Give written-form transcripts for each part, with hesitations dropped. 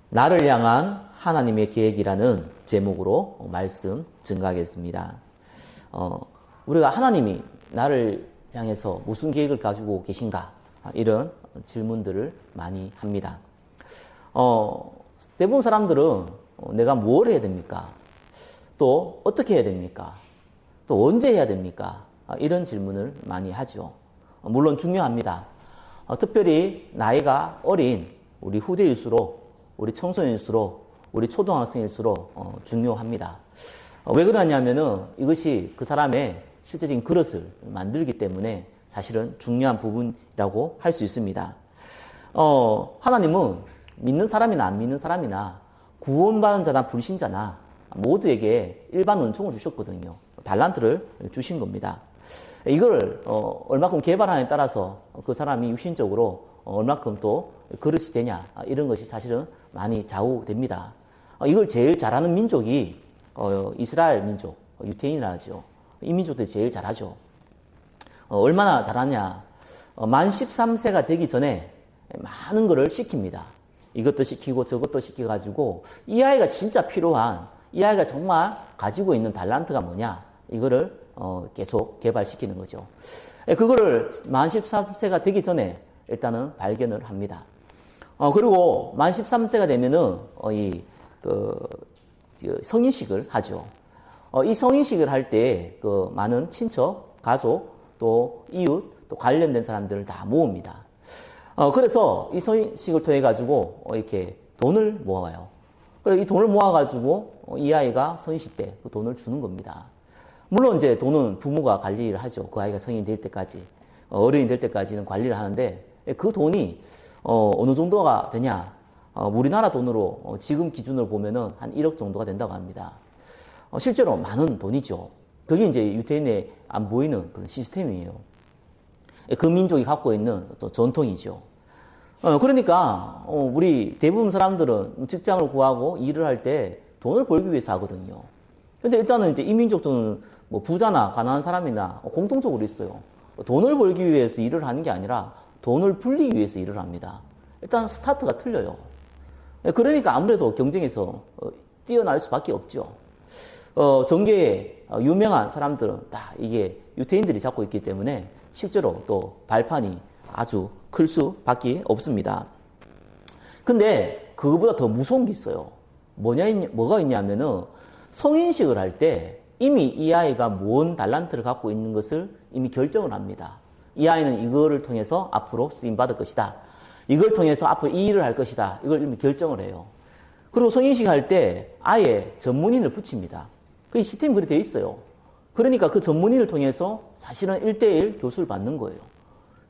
나를 향한 하나님의 계획이라는 제목으로 말씀 증가하겠습니다. 우리가 하나님이 나를 향해서 무슨 계획을 가지고 계신가? 이런 질문들을 많이 합니다. 대부분 사람들은 내가 뭘 해야 됩니까? 또 어떻게 해야 됩니까? 또 언제 해야 됩니까? 이런 질문을 많이 하죠. 물론 중요합니다. 특별히 나이가 어린 우리 후대일수록, 우리 청소년일수록, 우리 초등학생일수록 중요합니다. 왜 그러냐면은 이것이 그 사람의 실제적인 그릇을 만들기 때문에 사실은 중요한 부분이라고 할 수 있습니다. 하나님은 믿는 사람이나 안 믿는 사람이나 구원받은 자나 불신자나 모두에게 일반 은총을 주셨거든요. 달란트를 주신 겁니다. 이걸 얼마큼 개발하느냐에 따라서 그 사람이 육신적으로 얼마큼 또 그릇이 되냐, 이런 것이 사실은 많이 좌우됩니다. 이걸 제일 잘하는 민족이 이스라엘 민족, 유태인이라 하죠. 이 민족들이 제일 잘하죠. 얼마나 잘하냐? 만 13세가 되기 전에 많은 거를 시킵니다. 이것도 시키고 저것도 시켜가지고 이 아이가 진짜 필요한, 이 아이가 정말 가지고 있는 달란트가 뭐냐, 이거를 계속 개발시키는 거죠. 그거를 만 13세가 되기 전에 일단은 발견을 합니다. 그리고 만 13세가 되면은 성인식을 하죠. 이 성인식을 할 때 그 많은 친척, 가족, 또 이웃, 또 관련된 사람들을 다 모읍니다. 그래서 이 성인식을 통해 가지고 이렇게 돈을 모아요. 그래서 이 돈을 모아가지고 이 아이가 성인식 때 그 돈을 주는 겁니다. 물론 이제 돈은 부모가 관리를 하죠. 그 아이가 성인이 될 때까지, 어른이 될 때까지는 관리를 하는데, 그 돈이 어느 정도가 되냐? 우리나라 돈으로 지금 기준으로 보면은 한 1억 정도가 된다고 합니다. 실제로 많은 돈이죠. 그게 이제 유태인에 안 보이는 그런 시스템이에요. 그 민족이 갖고 있는 또 전통이죠. 그러니까 우리 대부분 사람들은 직장을 구하고 일을 할 때 돈을 벌기 위해서 하거든요. 근데 일단은 이제 이 민족들은 뭐 부자나 가난한 사람이나 공통적으로 있어요. 돈을 벌기 위해서 일을 하는 게 아니라 돈을 불리기 위해서 일을 합니다. 일단 스타트가 틀려요. 그러니까 아무래도 경쟁에서 뛰어날 수밖에 없죠. 전계에 유명한 사람들은 다 이게 유태인들이 잡고 있기 때문에 실제로 또 발판이 아주 클 수밖에 없습니다. 근데 그거보다 더 무서운 게 있어요. 뭐가 있냐면은 성인식을 할 때 이미 이 아이가 뭔 달란트를 갖고 있는 것을 이미 결정을 합니다. 이 아이는 이거를 통해서 앞으로 쓰임받을 것이다. 이걸 통해서 앞으로 이 일을 할 것이다. 이걸 이미 결정을 해요. 그리고 성인식 할 때 아예 전문인을 붙입니다. 그 시스템이 그렇게 되어 있어요. 그러니까 그 전문인을 통해서 사실은 1대1 교수를 받는 거예요.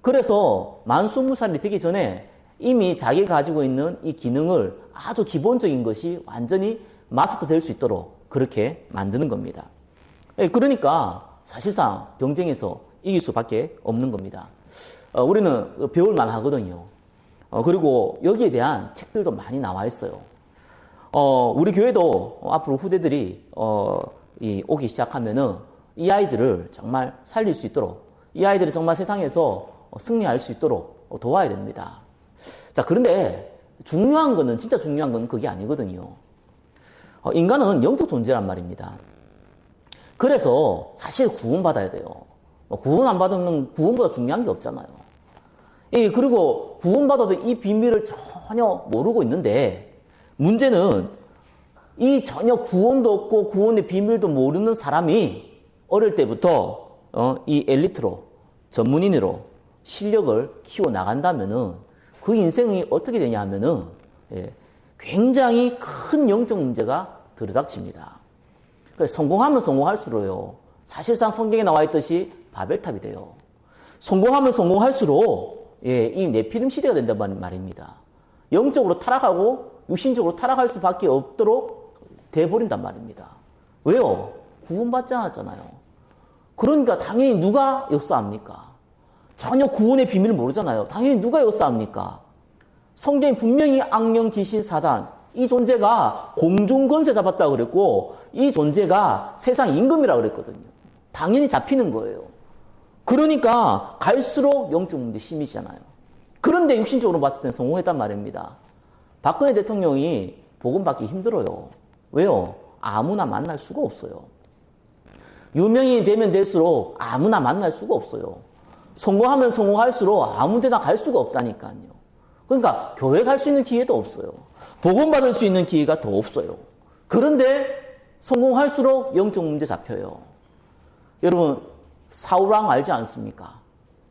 그래서 만 20살이 되기 전에 이미 자기가 가지고 있는 이 기능을 아주 기본적인 것이 완전히 마스터 될 수 있도록 그렇게 만드는 겁니다. 그러니까 사실상 경쟁에서 이길 수밖에 없는 겁니다. 우리는 배울만 하거든요. 그리고 여기에 대한 책들도 많이 나와 있어요. 우리 교회도 앞으로 후대들이 오기 시작하면은 이 아이들을 정말 살릴 수 있도록, 이 아이들이 정말 세상에서 승리할 수 있도록 도와야 됩니다. 자, 그런데 중요한 거는, 진짜 중요한 건 그게 아니거든요. 인간은 영적 존재란 말입니다. 그래서 사실 구원받아야 돼요. 구원 안 받으면 구원보다 중요한 게 없잖아요. 그리고 구원받아도 이 비밀을 전혀 모르고 있는데, 문제는 이 전혀 구원도 없고 구원의 비밀도 모르는 사람이 어릴 때부터 이 엘리트로, 전문인으로 실력을 키워 나간다면은 그 인생이 어떻게 되냐 하면은 굉장히 큰 영적 문제가 들이닥칩니다. 그래서 성공하면 성공할수록요, 사실상 성경에 나와 있듯이 바벨탑이 돼요. 성공하면 성공할수록 이 네피림 시대가 된단 말입니다. 영적으로 타락하고 육신적으로 타락할 수밖에 없도록 돼버린단 말입니다. 왜요? 구원받지 않았잖아요. 그러니까 당연히 누가 역사합니까? 전혀 구원의 비밀을 모르잖아요. 당연히 누가 역사합니까? 성경이 분명히 악령, 귀신, 사단, 이 존재가 공중 권세 잡았다고 그랬고, 이 존재가 세상 임금이라고 그랬거든요. 당연히 잡히는 거예요. 그러니까 갈수록 영적 문제 심해지잖아요. 그런데 육신적으로 봤을 땐 성공했단 말입니다. 박근혜 대통령이 복음받기 힘들어요. 왜요? 아무나 만날 수가 없어요. 유명인이 되면 될수록 아무나 만날 수가 없어요. 성공하면 성공할수록 아무 데나 갈 수가 없다니까요. 그러니까 교회 갈 수 있는 기회도 없어요. 복음받을 수 있는 기회가 더 없어요. 그런데 성공할수록 영적 문제 잡혀요. 여러분, 사울왕 알지 않습니까?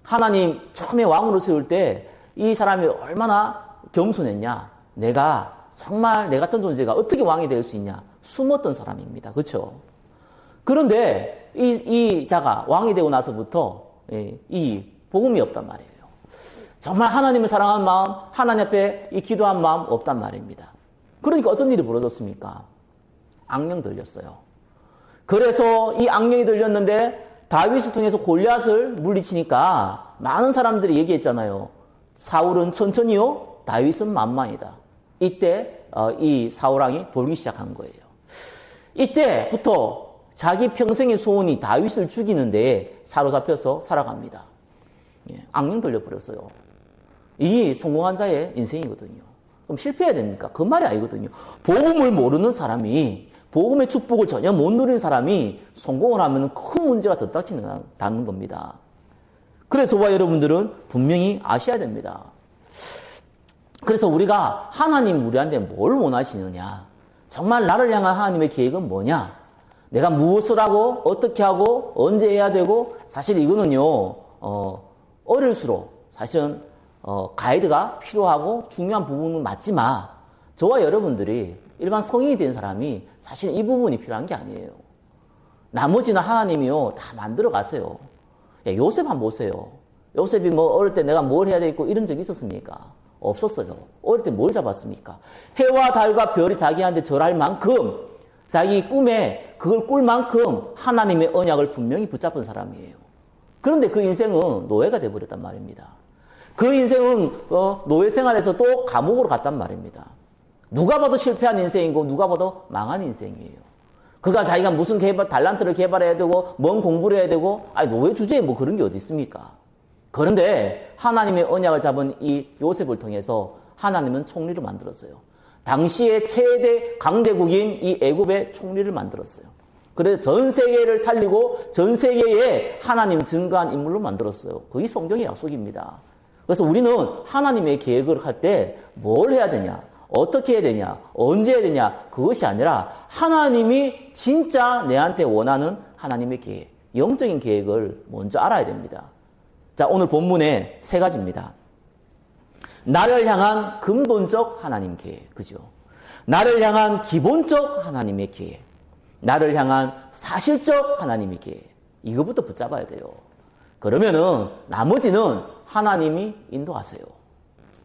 하나님 처음에 왕으로 세울 때 이 사람이 얼마나 겸손했냐. 정말 내 같은 존재가 어떻게 왕이 될 수 있냐. 숨었던 사람입니다. 그렇죠? 그런데 이 자가 왕이 되고 나서부터 이 복음이 없단 말이에요. 정말 하나님을 사랑하는 마음, 하나님 앞에 이 기도한 마음 없단 말입니다. 그러니까 어떤 일이 벌어졌습니까? 악령 들렸어요. 그래서 이 악령이 들렸는데 다윗을 통해서 골리앗을 물리치니까 많은 사람들이 얘기했잖아요. 사울은 천천히요, 다윗은 만만이다. 이때 이 사울왕이 돌기 시작한 거예요. 이때부터 자기 평생의 소원이 다윗을 죽이는데 사로잡혀서 살아갑니다. 악령 들려버렸어요. 이 성공한 자의 인생이거든요. 그럼 실패해야 됩니까? 그 말이 아니거든요. 복음을 모르는 사람이, 복음의 축복을 전혀 못 누리는 사람이 성공을 하면 큰 문제가 덧닥친다는 겁니다. 그래서 여러분들은 분명히 아셔야 됩니다. 그래서 우리가 하나님 우리한테 뭘 원하시느냐? 정말 나를 향한 하나님의 계획은 뭐냐? 내가 무엇을 하고 어떻게 하고 언제 해야 되고, 사실 이거는요 어릴수록 사실은 가이드가 필요하고 중요한 부분은 맞지만, 저와 여러분들이 일반 성인이 된 사람이 사실 이 부분이 필요한 게 아니에요. 나머지는 하나님이요 다 만들어 가세요. 요셉 한번 보세요. 요셉이 어릴 때 내가 뭘 해야 되겠고 이런 적이 있었습니까? 없었어요. 어릴 때 뭘 잡았습니까? 해와 달과 별이 자기한테 절할 만큼, 자기 꿈에 그걸 꿀 만큼 하나님의 언약을 분명히 붙잡은 사람이에요. 그런데 그 인생은 노예가 돼버렸단 말입니다. 그 인생은 노예 생활에서 또 감옥으로 갔단 말입니다. 누가 봐도 실패한 인생이고 누가 봐도 망한 인생이에요. 그가 자기가 무슨 달란트를 개발해야 되고 뭔 공부를 해야 되고, 노예 주제에 뭐 그런 게 어디 있습니까? 그런데 하나님의 언약을 잡은 이 요셉을 통해서 하나님은 총리를 만들었어요. 당시의 최대 강대국인 이 애굽의 총리를 만들었어요. 그래서 전 세계를 살리고 전 세계에 하나님 증거한 인물로 만들었어요. 그게 성경의 약속입니다. 그래서 우리는 하나님의 계획을 할 때 뭘 해야 되냐, 어떻게 해야 되냐, 언제 해야 되냐, 그것이 아니라 하나님이 진짜 내한테 원하는 하나님의 계획, 영적인 계획을 먼저 알아야 됩니다. 자, 오늘 본문에 3가지입니다. 나를 향한 근본적 하나님 계획, 그죠? 나를 향한 기본적 하나님의 계획, 나를 향한 사실적 하나님의 계획, 이거부터 붙잡아야 돼요. 그러면은 나머지는 하나님이 인도하세요.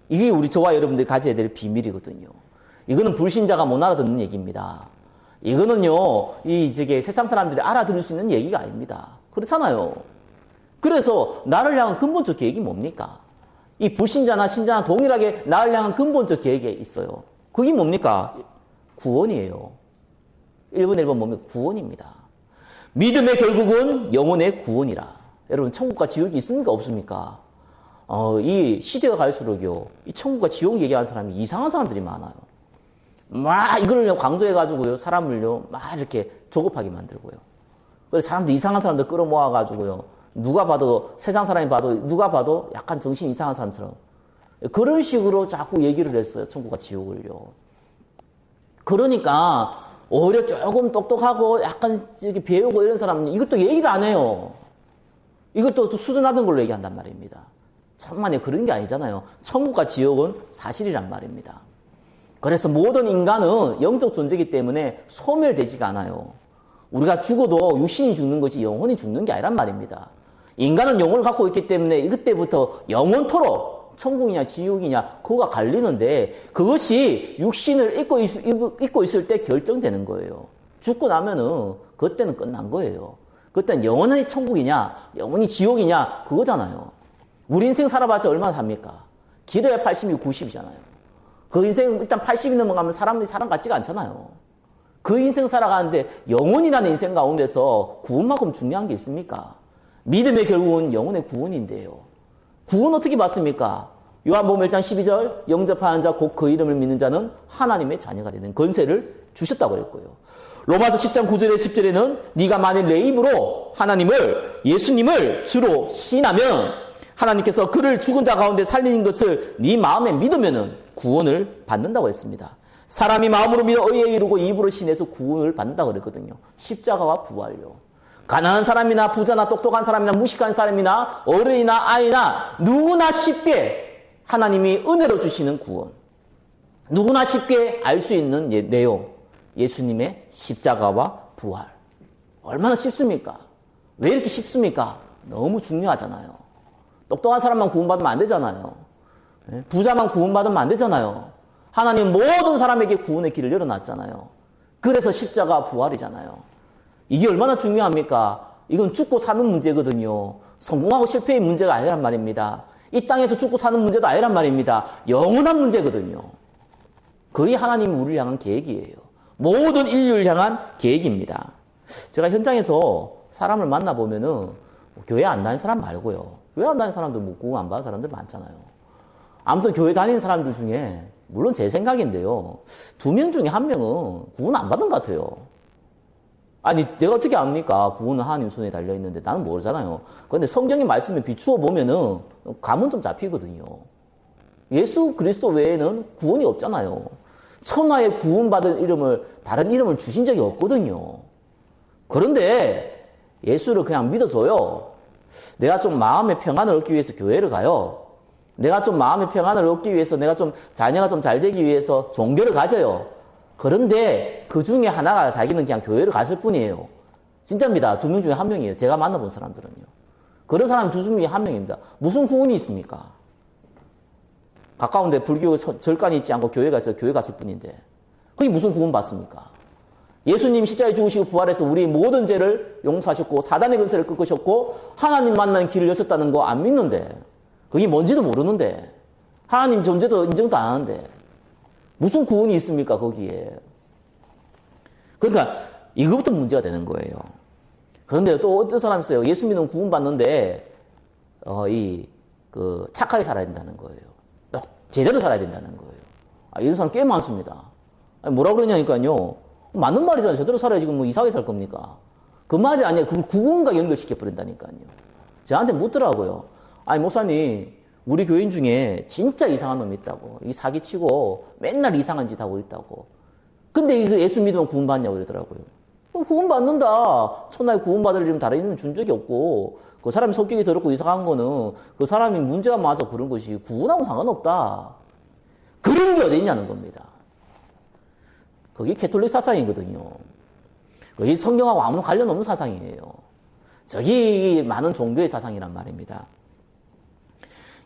이게 저와 여러분들이 가져야 될 비밀이거든요. 이거는 불신자가 못 알아듣는 얘기입니다. 이거는요, 세상 사람들이 알아들을 수 있는 얘기가 아닙니다. 그렇잖아요. 그래서 나를 향한 근본적 계획이 뭡니까? 이 불신자나 신자나 동일하게 나를 향한 근본적 계획이 있어요. 그게 뭡니까? 구원이에요. 1번, 1번 보면 구원입니다. 믿음의 결국은 영혼의 구원이라. 여러분, 천국과 지옥이 있습니까? 없습니까? 이 시대가 갈수록요, 이 천국과 지옥 얘기하는 사람이 이상한 사람들이 많아요. 이걸 강조해가지고요, 사람을요, 이렇게 조급하게 만들고요. 그래서 이상한 사람들 끌어모아가지고요, 누가 봐도, 세상 사람이 봐도, 누가 봐도 약간 정신 이상한 사람처럼. 그런 식으로 자꾸 얘기를 했어요, 천국과 지옥을요. 그러니까, 오히려 조금 똑똑하고, 약간 배우고 이런 사람은 이것도 얘기를 안 해요. 이것도 수준 낮은 걸로 얘기한단 말입니다. 천만에 그런 게 아니잖아요. 천국과 지옥은 사실이란 말입니다. 그래서 모든 인간은 영적 존재이기 때문에 소멸되지가 않아요. 우리가 죽어도 육신이 죽는 것이 영혼이 죽는 게 아니란 말입니다. 인간은 영혼을 갖고 있기 때문에 이때부터 영원토록 천국이냐 지옥이냐 그거가 갈리는데, 그것이 육신을 입고 있을 때 결정되는 거예요. 죽고 나면은 그때는 끝난 거예요. 그때는 영원히 천국이냐 영원히 지옥이냐 그거잖아요. 우리 인생 살아봤자 얼마나 삽니까? 길어야 80이 90이잖아요. 그 인생 일단 80이 넘어가면 사람들이 사람 같지가 않잖아요. 그 인생 살아가는데 영혼이라는 인생 가운데서 구원만큼 중요한 게 있습니까? 믿음의 결국은 영혼의 구원인데요. 구원 어떻게 받습니까? 요한복음 1장 12절 영접하는 자 곧 그 이름을 믿는 자는 하나님의 자녀가 되는 권세를 주셨다고 그랬고요. 로마서 10장 9절에 10절에는 네가 만일 내 입으로 하나님을 예수님을 주로 시인하면 하나님께서 그를 죽은 자 가운데 살리는 것을 네 마음에 믿으면 구원을 받는다고 했습니다. 사람이 마음으로 믿어 의에 이르고 입으로 시인해서 구원을 받는다고 그랬거든요. 십자가와 부활요. 가난한 사람이나 부자나 똑똑한 사람이나 무식한 사람이나 어른이나 아이나 누구나 쉽게 하나님이 은혜로 주시는 구원. 누구나 쉽게 알 수 있는 내용. 예수님의 십자가와 부활. 얼마나 쉽습니까? 왜 이렇게 쉽습니까? 너무 중요하잖아요. 똑똑한 사람만 구원받으면 안 되잖아요. 부자만 구원받으면 안 되잖아요. 하나님 모든 사람에게 구원의 길을 열어놨잖아요. 그래서 십자가 부활이잖아요. 이게 얼마나 중요합니까? 이건 죽고 사는 문제거든요. 성공하고 실패의 문제가 아니란 말입니다. 이 땅에서 죽고 사는 문제도 아니란 말입니다. 영원한 문제거든요. 그게 하나님이 우리를 향한 계획이에요. 모든 인류를 향한 계획입니다. 제가 현장에서 사람을 만나보면은 교회 안 다니는 사람 말고요. 교회 안 다니는 사람들 뭐 구원 안 받은 사람들 많잖아요. 아무튼 교회 다니는 사람들 중에 물론 제 생각인데요. 2명 중에 1명은 구원 안 받은 것 같아요. 아니 내가 어떻게 압니까? 구원은 하나님 손에 달려있는데 나는 모르잖아요. 그런데 성경의 말씀에 비추어 보면은 감은 좀 잡히거든요. 예수 그리스도 외에는 구원이 없잖아요. 천하에 구원받은 이름을 다른 이름을 주신 적이 없거든요. 그런데 예수를 그냥 믿어줘요. 내가 좀 마음의 평안을 얻기 위해서 교회를 가요. 내가 좀 마음의 평안을 얻기 위해서 내가 좀 자녀가 좀 잘 되기 위해서 종교를 가져요. 그런데 그 중에 하나가 자기는 그냥 교회를 갔을 뿐이에요. 진짜입니다. 2명 중에 1명이에요. 제가 만나본 사람들은요. 그런 사람 2명 중에 1명입니다. 무슨 구원이 있습니까? 가까운데 불교 절간이 있지 않고 교회 가서 교회 갔을 뿐인데 그게 무슨 구원 받습니까? 예수님 십자가에 죽으시고 부활해서 우리 모든 죄를 용서하셨고 사단의 근세를 꺾으셨고 하나님 만나는 길을 여셨다는 거 안 믿는데 그게 뭔지도 모르는데 하나님 존재도 인정도 안 하는데 무슨 구원이 있습니까 거기에? 그러니까 이거부터 문제가 되는 거예요. 그런데 또 어떤 사람이 있어요. 예수 믿으면 구원 받는데 착하게 살아야 된다는 거예요. 또 제대로 살아야 된다는 거예요. 이런 사람 꽤 많습니다. 아니, 뭐라 그러냐니까요. 맞는 말이잖아요. 제대로 살아야 지금 뭐 이상하게 살 겁니까? 그 말이 아니라 그걸 구원과 연결시켜 버린다니까요. 저한테 묻더라고요. 아니 목사님 우리 교인 중에 진짜 이상한 놈이 있다고. 이 사기치고 맨날 이상한 짓 하고 있다고. 근데 예수 믿으면 구원 받냐고 그러더라고요. 구원 받는다. 천하에 구원 받을 이름 다른 이름 준 적이 없고 그 사람이 성격이 더럽고 이상한 거는 그 사람이 문제가 많아서 그런 것이 구원하고 상관없다. 그런 게 어디 있냐는 겁니다. 그게 캐톨릭 사상이거든요. 그게 성경하고 아무 관련 없는 사상이에요. 저기 많은 종교의 사상이란 말입니다.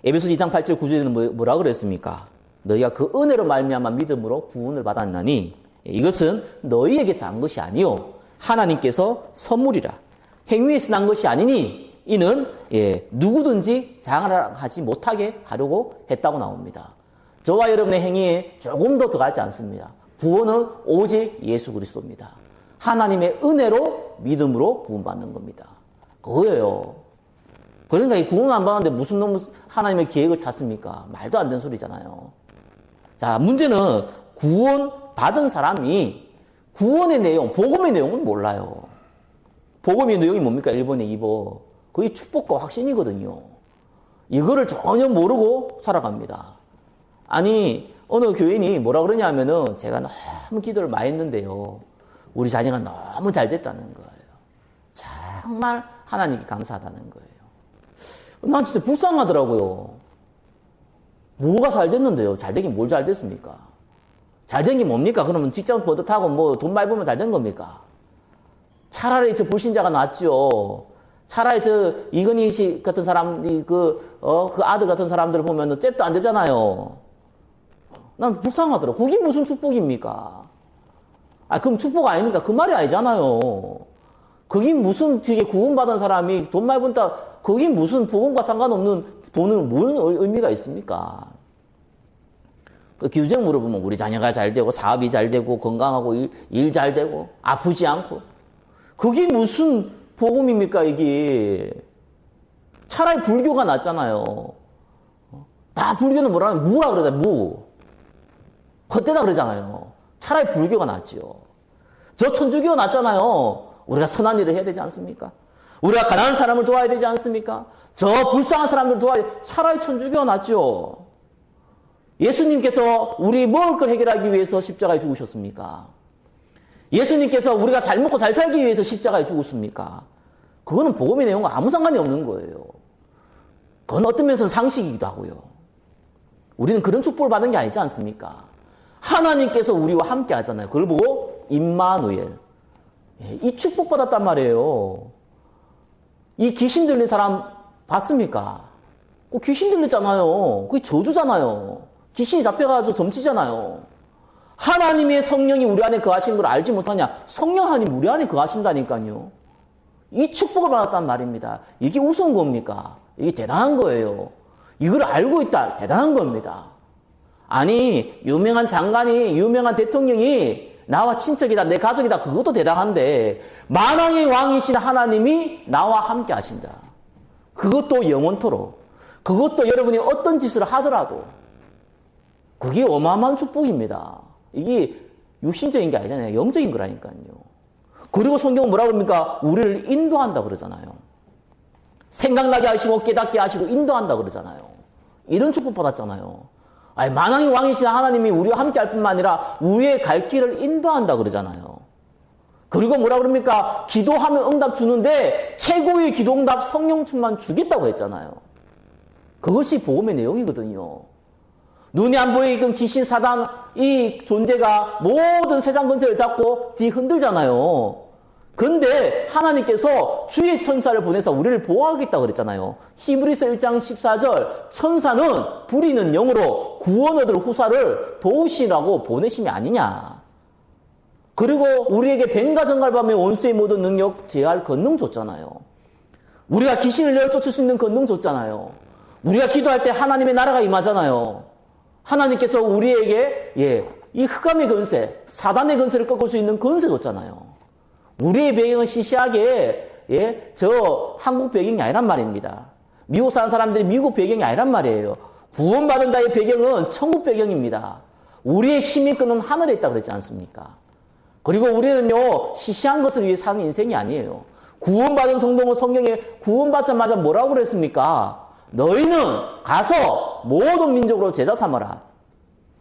에베소 2장 8절 9절에는 뭐라 그랬습니까? 너희가 그 은혜로 말미암아 믿음으로 구원을 받았나니 이것은 너희에게서 난 것이 아니요 하나님께서 선물이라. 행위에서 난 것이 아니니 이는 누구든지 자랑하지 못하게 하려고 했다고 나옵니다. 저와 여러분의 행위에 조금 더 들어가지 않습니다. 구원은 오직 예수 그리스도입니다. 하나님의 은혜로 믿음으로 구원받는 겁니다. 그거예요. 그러니까 이 구원 안 받는데 무슨 놈 하나님의 계획을 찾습니까? 말도 안 되는 소리잖아요. 자, 문제는 구원 받은 사람이 구원의 내용, 복음의 내용은 몰라요. 복음의 내용이 뭡니까? 1번에 2번. 그게 축복과 확신이거든요. 이거를 전혀 모르고 살아갑니다. 아니, 어느 교인이 뭐라 그러냐 하면은 제가 너무 기도를 많이 했는데요. 우리 자녀가 너무 잘 됐다는 거예요. 정말 하나님께 감사하다는 거예요. 난 진짜 불쌍하더라고요. 뭐가 잘 됐는데요? 잘 되긴 뭘 잘 됐습니까? 잘 된 게 뭡니까? 그러면 직장 버릇하고 뭐 돈 많이 벌면 잘 된 겁니까? 차라리 저 불신자가 낫죠. 차라리 저 이건희 씨 같은 사람이 그 아들 같은 사람들을 보면 잽도 안 되잖아요. 난 불쌍하더라고. 그게 무슨 축복입니까? 그럼 축복 아닙니까? 그 말이 아니잖아요. 그게 무슨 되게 구원받은 사람이 돈 많이 번다, 그게 무슨 복음과 상관없는 돈을 무슨 의미가 있습니까? 그 기우제 물어보면 우리 자녀가 잘 되고 사업이 잘 되고 건강하고 일 잘 되고 아프지 않고 그게 무슨 복음입니까 이게? 차라리 불교가 낫잖아요. 다 불교는 뭐라 무라 그러잖아요. 무. 헛되다 그러잖아요. 차라리 불교가 낫지요. 저 천주교가 낫잖아요. 우리가 선한 일을 해야 되지 않습니까? 우리가 가난한 사람을 도와야 되지 않습니까? 저 불쌍한 사람들 도와야 차라리 천주교가 낫죠. 예수님께서 우리 먹을 걸 해결하기 위해서 십자가에 죽으셨습니까? 예수님께서 우리가 잘 먹고 잘 살기 위해서 십자가에 죽었습니까? 그거는 복음의 내용과 아무 상관이 없는 거예요. 그건 어떤 면에서는 상식이기도 하고요. 우리는 그런 축복을 받은 게 아니지 않습니까? 하나님께서 우리와 함께 하잖아요. 그걸 보고 임마누엘. 이 축복 받았단 말이에요. 이 귀신 들린 사람 봤습니까? 귀신 들렸잖아요. 그게 저주잖아요. 귀신이 잡혀가지고 점치잖아요. 하나님의 성령이 우리 안에 거하시는 걸 알지 못하냐? 성령 하나님 우리 안에 거하신다니까요. 이 축복을 받았단 말입니다. 이게 우스운 겁니까? 이게 대단한 거예요. 이걸 알고 있다. 대단한 겁니다. 아니, 유명한 장관이, 유명한 대통령이 나와 친척이다, 내 가족이다. 그것도 대단한데 만왕의 왕이신 하나님이 나와 함께 하신다. 그것도 영원토록. 그것도 여러분이 어떤 짓을 하더라도 그게 어마어마한 축복입니다. 이게 육신적인 게 아니잖아요. 영적인 거라니까요. 그리고 성경은 뭐라고 합니까? 우리를 인도한다 그러잖아요. 생각나게 하시고 깨닫게 하시고 인도한다 그러잖아요. 이런 축복 받았잖아요. 아니, 만왕의 왕이신 하나님이 우리와 함께 할 뿐만 아니라 우리의 갈 길을 인도한다 그러잖아요. 그리고 뭐라 그럽니까? 기도하면 응답 주는데 최고의 기도응답 성령 충만 주겠다고 했잖아요. 그것이 복음의 내용이거든요. 눈이 안 보이던 귀신 사단 이 존재가 모든 세상 권세를 잡고 뒤흔들잖아요. 근데 하나님께서 주의 천사를 보내서 우리를 보호하겠다고 그랬잖아요. 히브리서 1장 14절 천사는 부리는 영으로 구원 얻을 후사를 도우시라고 보내심이 아니냐. 그리고 우리에게 뱀과 정갈밤의 원수의 모든 능력 제할 권능 줬잖아요. 우리가 귀신을 내어쫓을 수 있는 권능 줬잖아요. 우리가 기도할 때 하나님의 나라가 임하잖아요. 하나님께서 우리에게 이 흑암의 권세, 사단의 권세를 꺾을 수 있는 권세 줬잖아요. 우리의 배경은 시시하게 저 한국 배경이 아니란 말입니다. 미국 사는 사람들이 미국 배경이 아니란 말이에요. 구원받은 자의 배경은 천국 배경입니다. 우리의 힘이 끄는 하늘에 있다고 그랬지 않습니까? 그리고 우리는요 시시한 것을 위해 사는 인생이 아니에요. 구원받은 성도는 성경에 구원받자마자 뭐라고 그랬습니까? 너희는 가서 모든 민족으로 제자 삼아라.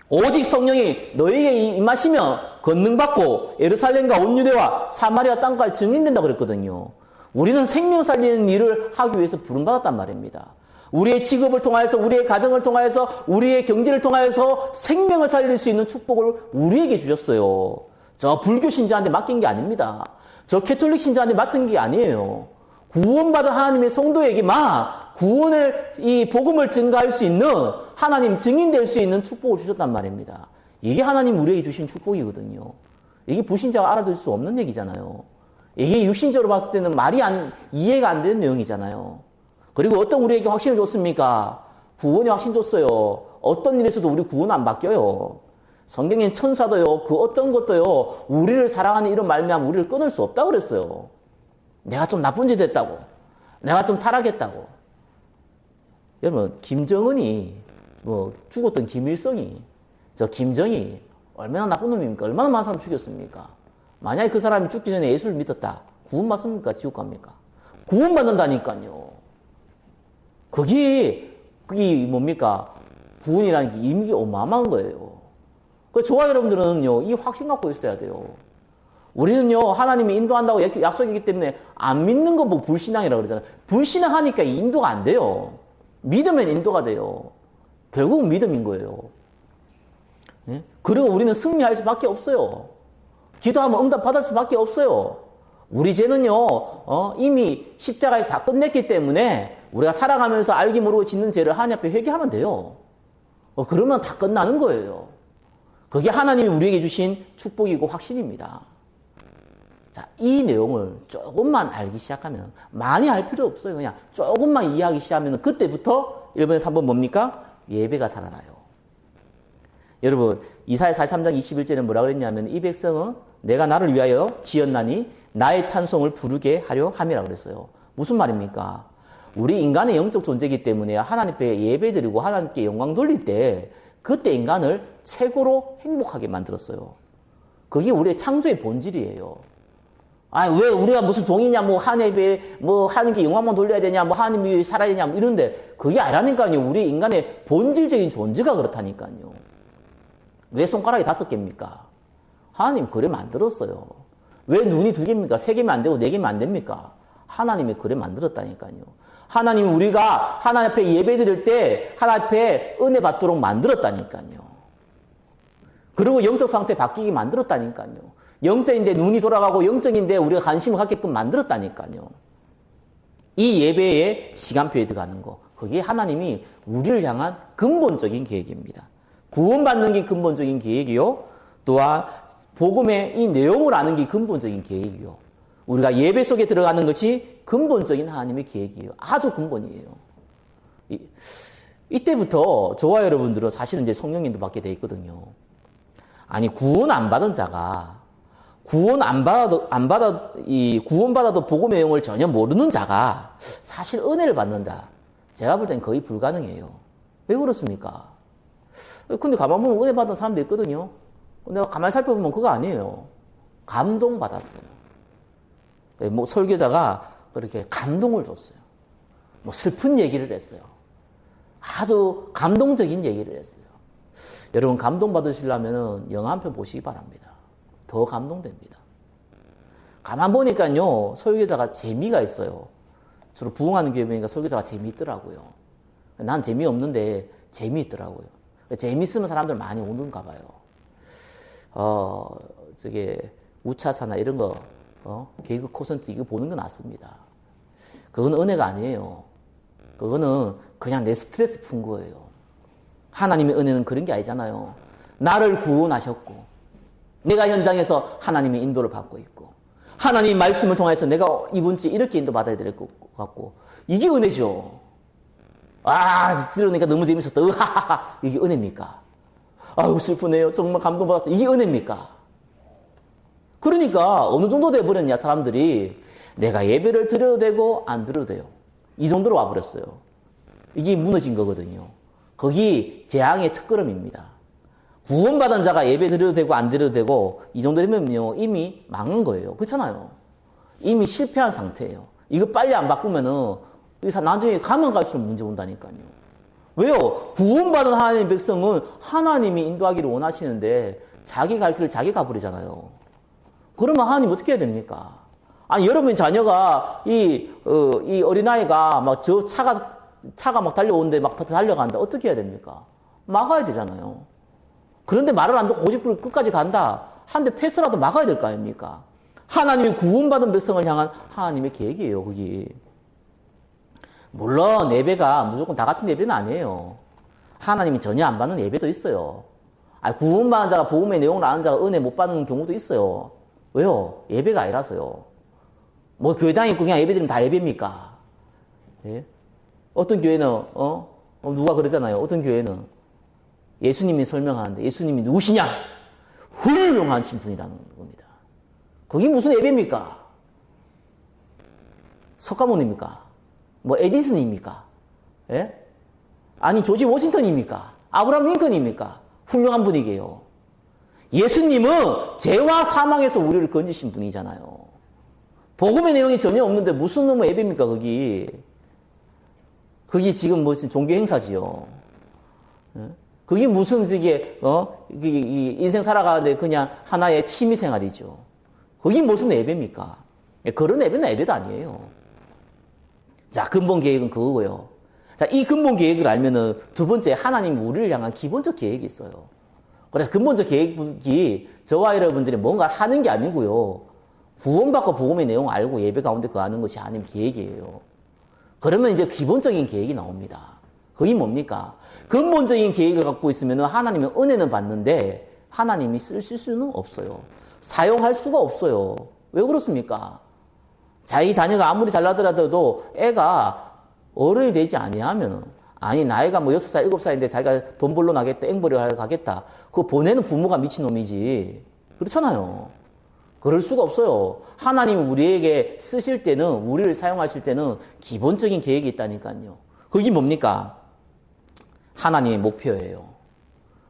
오직 성령이 너희에게 임하시면 권능받고 예루살렘과 온 유대와 사마리아 땅까지 증인된다 그랬거든요. 우리는 생명 살리는 일을 하기 위해서 부름받았단 말입니다. 우리의 직업을 통하여서, 우리의 가정을 통하여서, 우리의 경제를 통하여서 생명을 살릴 수 있는 축복을 우리에게 주셨어요. 저 불교 신자한테 맡긴 게 아닙니다. 저 캐톨릭 신자한테 맡은 게 아니에요. 구원받은 하나님의 성도에게만 구원을, 이 복음을 증가할 수 있는 하나님 증인될 수 있는 축복을 주셨단 말입니다. 이게 하나님 우리에게 주신 축복이거든요. 이게 불신자가 알아들 수 없는 얘기잖아요. 이게 육신적으로 봤을 때는 이해가 안 되는 내용이잖아요. 그리고 어떤 우리에게 확신을 줬습니까? 구원의 확신 줬어요. 어떤 일에서도 우리 구원 안 바뀌어요. 성경엔 천사도요, 그 어떤 것도요, 우리를 사랑하는 이런 말미암아 우리를 끊을 수 없다고 그랬어요. 내가 좀 나쁜 짓 했다고. 내가 좀 타락했다고. 여러분, 김정은이, 죽었던 김일성이, 저 김정이, 얼마나 나쁜 놈입니까? 얼마나 많은 사람 죽였습니까? 만약에 그 사람이 죽기 전에 예수를 믿었다. 구원받습니까? 지옥 갑니까? 구원받는다니까요. 그게 뭡니까? 구원이라는 게 이미 어마어마한 거예요. 저와 여러분들은요, 이 확신 갖고 있어야 돼요. 우리는요, 하나님이 인도한다고 약속이기 때문에 안 믿는 거 불신앙이라고 그러잖아요. 불신앙하니까 인도가 안 돼요. 믿으면 인도가 돼요. 결국은 믿음인 거예요. 네? 그리고 우리는 승리할 수밖에 없어요. 기도하면 응답 받을 수밖에 없어요. 우리 죄는요, 이미 십자가에서 다 끝냈기 때문에 우리가 살아가면서 알기 모르고 짓는 죄를 하나님 앞에 회개하면 돼요. 그러면 다 끝나는 거예요. 그게 하나님이 우리에게 주신 축복이고 확신입니다. 자, 이 내용을 조금만 알기 시작하면, 많이 알 필요 없어요. 그냥 조금만 이해하기 시작하면 그때부터 1번에서 3번 뭡니까? 예배가 살아나요. 여러분, 이사야 43장 21절에 뭐라 그랬냐면, 이 백성은 내가 나를 위하여 지었나니 나의 찬송을 부르게 하려 함이라고 그랬어요. 무슨 말입니까? 우리 인간의 영적 존재이기 때문에 하나님 앞에 예배드리고 하나님께 영광 돌릴 때 그때 인간을 최고로 행복하게 만들었어요. 그게 우리의 창조의 본질이에요. 아, 왜 우리가 무슨 종이냐, 뭐 하나님께 뭐 하나님께 영광만 돌려야 되냐, 뭐 하나님이 살아야 되냐, 뭐 이런데 그게 아니라니까요. 우리 인간의 본질적인 존재가 그렇다니까요. 왜 손가락이 5개입니까? 하나님 그래 만들었어요. 왜 눈이 2개입니까? 3개면 안 되고 4개면 안 됩니까? 하나님이 그래 만들었다니까요. 하나님이 우리가 하나님 앞에 예배 드릴 때 하나님 앞에 은혜 받도록 만들었다니까요. 그리고 영적 상태 바뀌게 만들었다니까요. 영적인데 눈이 돌아가고 영적인데 우리가 관심을 갖게끔 만들었다니까요. 이 예배의 시간표에 들어가는 거, 그게 하나님이 우리를 향한 근본적인 계획입니다. 구원받는 게 근본적인 계획이요. 또한 복음의 이 내용을 아는 게 근본적인 계획이요. 우리가 예배 속에 들어가는 것이 근본적인 하나님의 계획이에요. 아주 근본이에요. 이때부터 저와 여러분들은 사실은 이제 성령님도 받게 돼 있거든요. 아니, 구원 안 받은 자가, 구원받아도 복음의 내용을 전혀 모르는 자가 사실 은혜를 받는다. 제가 볼 땐 거의 불가능해요. 왜 그렇습니까? 근데 가만 보면 은혜 받은 사람도 있거든요. 내가 가만히 살펴보면 그거 아니에요. 감동받았어요. 뭐 설교자가 그렇게 감동을 줬어요. 뭐 슬픈 얘기를 했어요. 아주 감동적인 얘기를 했어요. 여러분 감동받으시려면 영화 한 편 보시기 바랍니다. 더 감동됩니다. 가만 보니까요, 설교자가 재미가 있어요. 주로 부흥하는 교회니까 설교자가 재미있더라고요. 난 재미없는데 재미있더라고요. 재미있으면 사람들 많이 오는가 봐요. 우차사나 이런 거, 개그 콘서트 이거 보는 건 낫습니다. 그건 은혜가 아니에요. 그거는 그냥 내 스트레스 푼 거예요. 하나님의 은혜는 그런 게 아니잖아요. 나를 구원하셨고, 내가 현장에서 하나님의 인도를 받고 있고, 하나님의 말씀을 통해서 내가 이번 주에 이렇게 인도받아야 될 것 같고, 이게 은혜죠. 아, 들으니까 너무 재밌었다. 으하하하. 이게 은혜입니까? 아유, 슬프네요. 정말 감동받았어요. 이게 은혜입니까? 그러니까 어느 정도 돼버렸냐, 사람들이. 내가 예배를 드려도 되고 안 드려도 돼요. 이 정도로 와버렸어요. 이게 무너진 거거든요. 거기 재앙의 첫걸음입니다. 구원받은 자가 예배 드려도 되고 안 드려도 되고 이 정도 되면요, 이미 망한 거예요. 그렇잖아요. 이미 실패한 상태예요. 이거 빨리 안 바꾸면은 나중에 가면 갈수록 문제 온다니까요. 왜요? 구원받은 하나님의 백성은 하나님이 인도하기를 원하시는데 자기 갈 길을 자기 가버리잖아요. 그러면 하나님 어떻게 해야 됩니까? 아니, 여러분 자녀가 이 어린아이가 막 저 차가 막 달려오는데 막 달려간다. 어떻게 해야 됩니까? 막아야 되잖아요. 그런데 말을 안 듣고 고집부려 끝까지 간다. 한 대 패스라도 막아야 될 거 아닙니까? 하나님이 구원받은 백성을 향한 하나님의 계획이에요, 그게. 물론 예배가 무조건 다 같은 예배는 아니에요. 하나님이 전혀 안 받는 예배도 있어요. 구원받은 자가 복음의 내용을 아는 자가 은혜 못 받는 경우도 있어요. 왜요? 예배가 아니라서요. 뭐 교회당에 있고 그냥 예배드리면 다 예배입니까? 예? 어떤 교회는 누가 그러잖아요. 어떤 교회는 예수님이 설명하는데 예수님이 누구시냐? 훌륭하신 분이라는 겁니다. 그게 무슨 예배입니까? 석가모니입니까? 뭐 에디슨입니까? 예? 아니 조지 워싱턴입니까? 아브라함 링컨입니까? 훌륭한 분이게요. 예수님은 죄와 사망에서 우리를 건지신 분이잖아요. 복음의 내용이 전혀 없는데 무슨 놈의 예배입니까, 그게 지금 무슨 종교 행사지요. 예? 그게 무슨 인생 살아가는데 그냥 하나의 취미 생활이죠. 그게 무슨 예배입니까? 그런 예배는 예배도 아니에요. 자, 근본 계획은 그거고요. 자, 이 근본 계획을 알면은 두 번째, 하나님이 우리를 향한 기본적 계획이 있어요. 그래서 근본적 계획이 저와 여러분들이 뭔가를 하는 게 아니고요. 구원받고 복음의 내용 알고 예배 가운데 거하는 것이 하나님 계획이에요. 그러면 이제 기본적인 계획이 나옵니다. 그게 뭡니까? 근본적인 계획을 갖고 있으면 하나님은 은혜는 받는데 하나님이 쓰실 수는 없어요. 사용할 수가 없어요. 왜 그렇습니까? 자기 자녀가 아무리 잘나더라도 애가 어른이 되지 아니하면, 아니 나이가 뭐 6살, 7살인데 자기가 돈 벌러 나겠다, 앵벌이 가겠다. 그거 보내는 부모가 미친놈이지. 그렇잖아요. 그럴 수가 없어요. 하나님 우리에게 쓰실 때는, 우리를 사용하실 때는 기본적인 계획이 있다니까요. 그게 뭡니까? 하나님의 목표예요.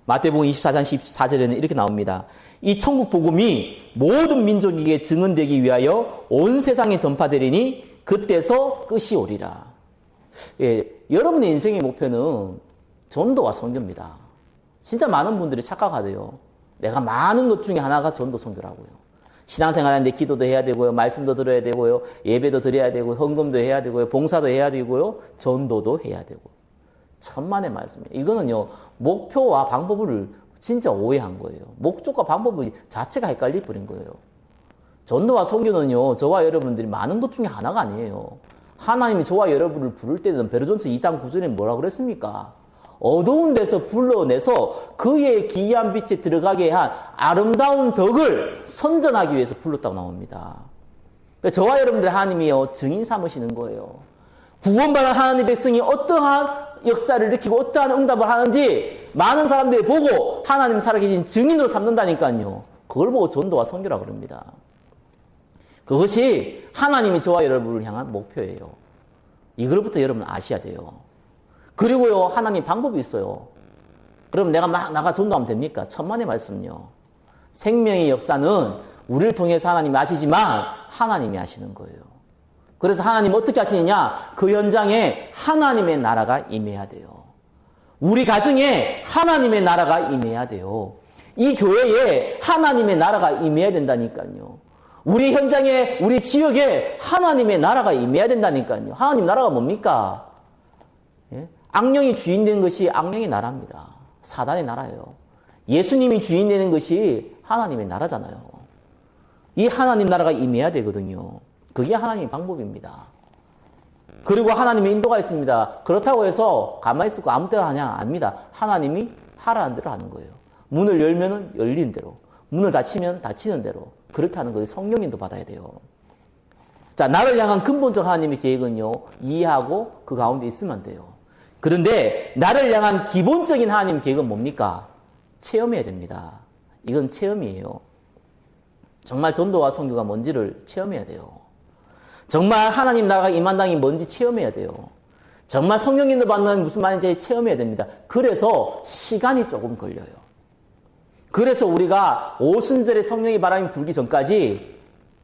마태복음 24장 14절에는 이렇게 나옵니다. 이 천국 복음이 모든 민족에게 증언되기 위하여 온 세상에 전파되리니 그때서 끝이 오리라. 예, 여러분의 인생의 목표는 전도와 선교입니다. 진짜 많은 분들이 착각하대요. 내가 많은 것 중에 하나가 전도 선교라고요. 신앙생활하는데 기도도 해야 되고요. 말씀도 들어야 되고요. 예배도 드려야 되고 헌금도 해야 되고요. 봉사도 해야 되고요. 전도도 해야 되고. 천만의 말씀이에요. 이거는요. 목표와 방법을 진짜 오해한 거예요. 목적과 방법 자체가 헷갈릴 뿐인 거예요. 전도와 선교는요. 저와 여러분들이 많은 것 중에 하나가 아니에요. 하나님이 저와 여러분을 부를 때는 베드로전서 2장 9절에 뭐라 그랬습니까? 어두운 데서 불러내서 그의 기이한 빛에 들어가게 한 아름다운 덕을 선전하기 위해서 불렀다고 나옵니다. 저와 여러분들 하나님이요 증인 삼으시는 거예요. 구원받은 하나님의 백성이 어떠한 역사를 일으키고 어떠한 응답을 하는지 많은 사람들이 보고 하나님 살아계신 증인으로 삼는다니까요. 그걸 보고 전도와 선교라고 그럽니다. 그것이 하나님이 저와 여러분을 향한 목표예요. 이걸부터 여러분 아셔야 돼요. 그리고요, 하나님 방법이 있어요. 그럼 내가 막 나가 전도하면 됩니까? 천만의 말씀요. 생명의 역사는 우리를 통해서 하나님이 하시지만 하나님이 하시는 거예요. 그래서 하나님 어떻게 하시느냐? 그 현장에 하나님의 나라가 임해야 돼요. 우리 가정에 하나님의 나라가 임해야 돼요. 이 교회에 하나님의 나라가 임해야 된다니까요. 우리 현장에, 우리 지역에 하나님의 나라가 임해야 된다니까요. 하나님 나라가 뭡니까? 예? 악령이 주인 되는 것이 악령의 나라입니다. 사단의 나라예요. 예수님이 주인 되는 것이 하나님의 나라잖아요. 이 하나님 나라가 임해야 되거든요. 그게 하나님의 방법입니다. 그리고 하나님의 인도가 있습니다. 그렇다고 해서 가만히 있고 아무 때나 하냐? 아닙니다. 하나님이 하라는 대로 하는 거예요. 문을 열면은 열리는 대로, 문을 닫히면 닫히는 대로 그렇게 하는 거예요. 성령 인도 받아야 돼요. 자, 나를 향한 근본적 하나님의 계획은요, 이해하고 그 가운데 있으면 돼요. 그런데 나를 향한 기본적인 하나님 계획은 뭡니까? 체험해야 됩니다. 이건 체험이에요. 정말 전도와 선교가 뭔지를 체험해야 돼요. 정말 하나님 나라가 임한다는 게 뭔지 체험해야 돼요. 정말 성령인도 받는 무슨 말인지 체험해야 됩니다. 그래서 시간이 조금 걸려요. 그래서 우리가 오순절에 성령의 바람이 불기 전까지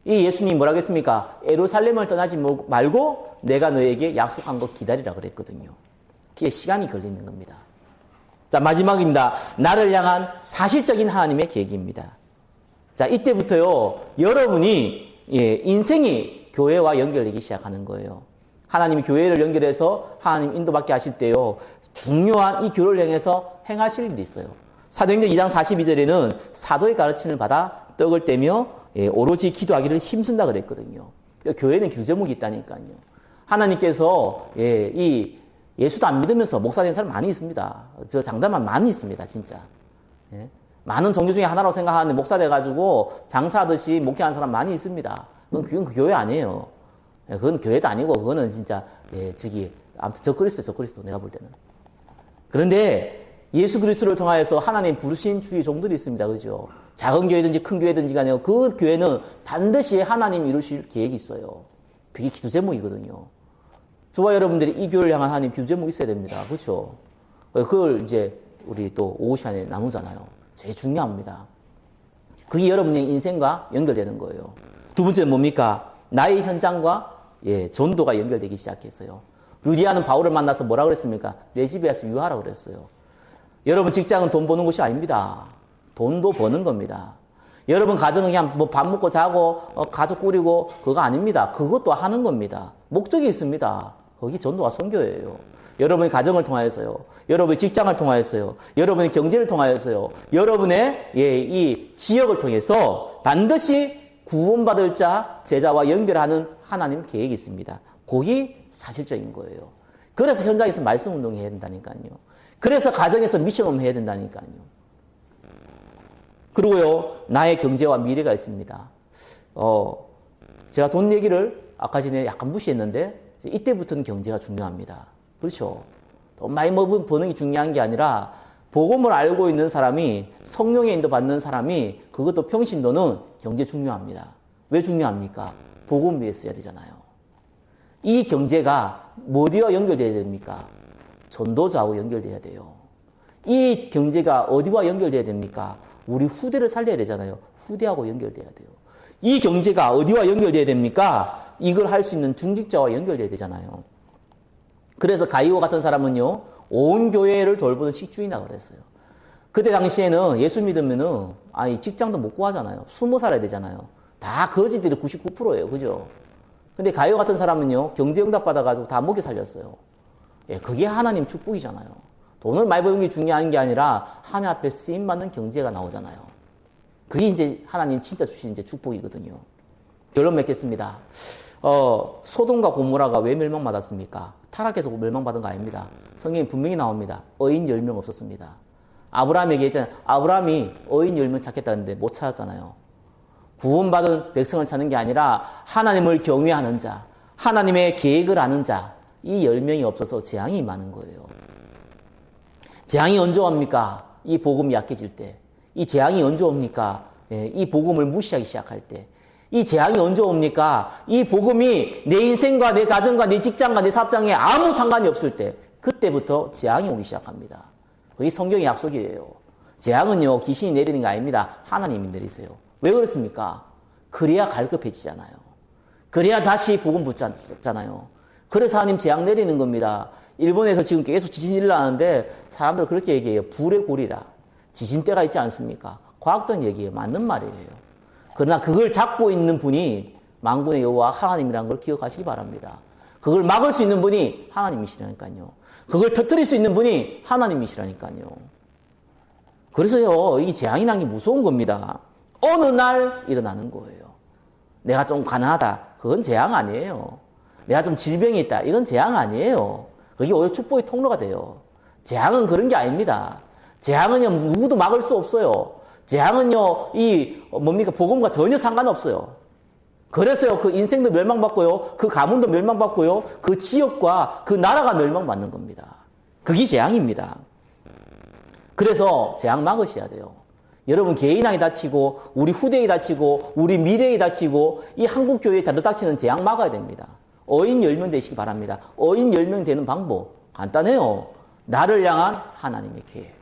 이 예수님이 뭐라고 했습니까? 예루살렘을 떠나지 말고 내가 너에게 약속한 거 기다리라 그랬거든요. 그게 시간이 걸리는 겁니다. 자, 마지막입니다. 나를 향한 사실적인 하나님의 계획입니다. 자, 이때부터요, 여러분이, 인생이 교회와 연결되기 시작하는 거예요. 하나님이 교회를 연결해서 하나님 인도받게 하실 때요, 중요한 이 교회를 향해서 행하실 일이 있어요. 사도행전 2장 42절에는 사도의 가르침을 받아 떡을 떼며 오로지 기도하기를 힘쓴다 그랬거든요. 그러니까 교회는 규제목이 있다니까요. 하나님께서 이 예수도 안 믿으면서 목사 된 사람 많이 있습니다. 저 장담만 많이 있습니다, 진짜. 많은 종교 중에 하나라고 생각하는데 목사 돼가지고 장사하듯이 목회하는 사람 많이 있습니다. 그건 그 교회 아니에요. 그건 교회도 아니고 그거는 진짜 아무튼 적그리스도 내가 볼 때는. 그런데 예수 그리스도를 통하여서 하나님 부르신 주의 종들이 있습니다. 그죠? 작은 교회든지 큰 교회든지 간에 그 교회는 반드시 하나님 이루실 계획이 있어요. 그게 기도 제목이거든요. 저와 여러분들이 이 교회를 향한 하나님 기도 제목이 있어야 됩니다. 그렇죠? 그걸 이제 우리 또 오후 시간에 나누잖아요. 제일 중요합니다. 그게 여러분의 인생과 연결되는 거예요. 두 번째는 뭡니까? 나의 현장과 전도가 연결되기 시작했어요. 루디아는 바울을 만나서 뭐라 그랬습니까? 내 집에 와서 유하라고 그랬어요. 여러분 직장은 돈 버는 곳이 아닙니다. 돈도 버는 겁니다. 여러분 가정은 그냥 뭐 밥 먹고 자고 가족 꾸리고 그거 아닙니다. 그것도 하는 겁니다. 목적이 있습니다. 거기 전도와 선교예요. 여러분의 가정을 통하여서요. 여러분의 직장을 통하여서요. 여러분의 경제를 통하여서요. 여러분의 이 지역을 통해서 반드시 구원받을 자, 제자와 연결하는 하나님 계획이 있습니다. 그게 사실적인 거예요. 그래서 현장에서 말씀 운동해야 된다니까요. 그래서 가정에서 미션홈 해야 된다니까요. 그리고요, 나의 경제와 미래가 있습니다. 제가 돈 얘기를 아까 전에 약간 무시했는데, 이때부터는 경제가 중요합니다. 그렇죠? 돈 많이 버는 게 중요한 게 아니라, 복음을 알고 있는 사람이, 성령의 인도 받는 사람이, 그것도 평신도는 경제 중요합니다. 왜 중요합니까? 복음 위에 써야 되잖아요. 이 경제가 어디와 연결돼야 됩니까? 전도자와 연결돼야 돼요. 이 경제가 어디와 연결돼야 됩니까? 우리 후대를 살려야 되잖아요. 후대하고 연결돼야 돼요. 이 경제가 어디와 연결돼야 됩니까? 이걸 할 수 있는 중직자와 연결돼야 되잖아요. 그래서 가이오 같은 사람은요, 온 교회를 돌보는 식주인이라고 그랬어요. 그때 당시에는 예수 믿으면은, 직장도 못 구하잖아요. 숨어 살아야 되잖아요. 다 거지들이 99%예요. 그죠? 근데 가이오 같은 사람은요, 경제 응답 받아가지고 다 먹여 살렸어요. 예, 그게 하나님 축복이잖아요. 돈을 많이 버는 게 중요한 게 아니라, 하나님 앞에 쓰임받는 경제가 나오잖아요. 그게 이제 하나님 진짜 주신 이제 축복이거든요. 결론 맺겠습니다. 소돔과 고모라가 왜 멸망받았습니까? 타락해서 멸망받은 거 아닙니다. 성경에 분명히 나옵니다. 어인 10명 없었습니다. 아브라함에게 했잖아요. 아브라함이 어인 10명 찾겠다는데 못 찾았잖아요. 구원받은 백성을 찾는 게 아니라 하나님을 경외하는 자, 하나님의 계획을 아는 자, 이 10명이 없어서 재앙이 많은 거예요. 재앙이 언제 옵니까? 이 복음이 약해질 때. 이 재앙이 언제 옵니까? 이 복음을 무시하기 시작할 때. 이 재앙이 언제 옵니까? 이 복음이 내 인생과 내 가정과 내 직장과 내 사업장에 아무 상관이 없을 때, 그때부터 재앙이 오기 시작합니다. 그게 성경의 약속이에요. 재앙은요, 귀신이 내리는 게 아닙니다. 하나님이 내리세요. 왜 그렇습니까? 그래야 갈급해지잖아요. 그래야 다시 복음 붙잖아요. 그래서 하나님 재앙 내리는 겁니다. 일본에서 지금 계속 지진이 일어나는데 사람들 그렇게 얘기해요. 불의 골이라. 지진대가 있지 않습니까? 과학적 얘기예요. 맞는 말이에요. 그러나 그걸 잡고 있는 분이 만군의 여호와 하나님이라는 걸 기억하시기 바랍니다. 그걸 막을 수 있는 분이 하나님이시라니까요. 그걸 터뜨릴 수 있는 분이 하나님이시라니까요. 그래서요, 이 재앙이라는 게 무서운 겁니다. 어느 날 일어나는 거예요. 내가 좀 가난하다. 그건 재앙 아니에요. 내가 좀 질병이 있다. 이건 재앙 아니에요. 그게 오히려 축복의 통로가 돼요. 재앙은 그런 게 아닙니다. 재앙은요, 누구도 막을 수 없어요. 재앙은요, 복음과 전혀 상관없어요. 그래서요, 그 인생도 멸망받고요, 그 가문도 멸망받고요, 그 지역과 그 나라가 멸망받는 겁니다. 그게 재앙입니다. 그래서 재앙 막으셔야 돼요. 여러분 개인이 다치고, 우리 후대에 다치고, 우리 미래에 다치고, 이 한국교회에 다치는 재앙 막아야 됩니다. 어인 10명 되시기 바랍니다. 어인 10명 되는 방법 간단해요. 나를 향한 하나님의 계획.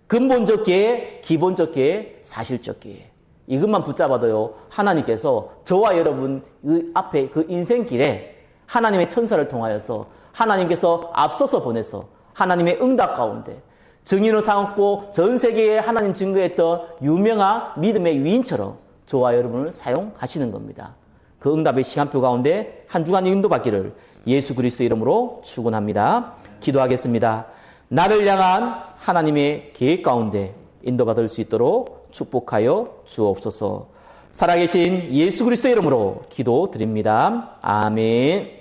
근본적 계획, 기본적 계획, 사실적 계획. 이것만 붙잡아도요, 하나님께서 저와 여러분 그 앞에 그 인생길에 하나님의 천사를 통하여서 하나님께서 앞서서 보내서 하나님의 응답 가운데 증인으로 삼고 전 세계에 하나님 증거했던 유명한 믿음의 위인처럼 저와 여러분을 사용하시는 겁니다. 그 응답의 시간표 가운데 한 주간 인도받기를 예수 그리스도 이름으로 축원합니다. 기도하겠습니다. 나를 향한 하나님의 계획 가운데 인도받을 수 있도록 축복하여 주옵소서. 살아계신 예수 그리스도 이름으로 기도드립니다. 아멘.